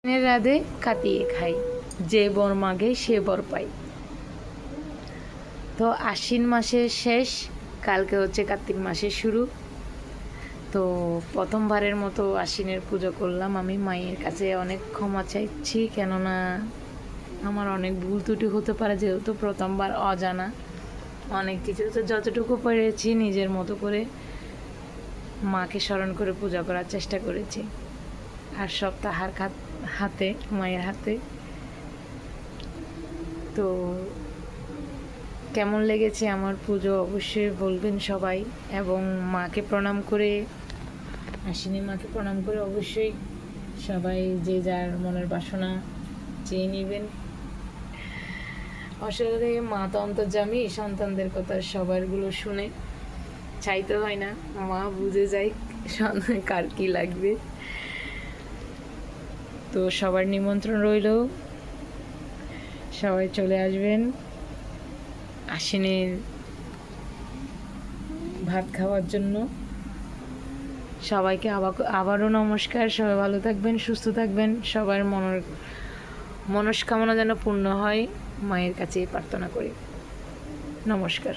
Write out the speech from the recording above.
দিনের রাধে কাটিয়ে খাই, যে বর মাগে সে বর পাই। তো আশ্বিন মাসের শেষ, কালকে হচ্ছে কার্তিক মাসের শুরু। তো প্রথমবারের মতো আশ্বিনের পুজো করলাম। আমি মায়ের কাছে অনেক ক্ষমা চাইছি, কেননা আমার অনেক ভুল ত্রুটি হতে পারে, যেহেতু প্রথমবার অজানা অনেক কিছু। তো যতটুকু পেরেছি নিজের মতো করে মাকে স্মরণ করে পূজা করার চেষ্টা করেছি। আর সব তাহার হাতে, মায়ের হাতে। তো কেমন লেগেছে আমার পুজো অবশ্যই বলবেন সবাই, এবং মাকে প্রণাম করে, আশ্বিনী মাকে প্রণাম করে অবশ্যই সবাই যে যার মনের বাসনা চেয়ে নেবেন। আসলে মা তো অন্তর্যামী, সন্তানদের কথা সবারগুলো শুনে চাইতে হয় না, মা বুঝে যায় কার কী লাগবে। তো সবার নিমন্ত্রণ রইল, সবাই চলে আসবেন আশ্বিনের ভাত খাওয়ার জন্য। সবাইকে আবারও নমস্কার। সবাই ভালো থাকবেন, সুস্থ থাকবেন। সবার মনস্কামনা যেন পূর্ণ হয়, মায়ের কাছে প্রার্থনা করি। নমস্কার।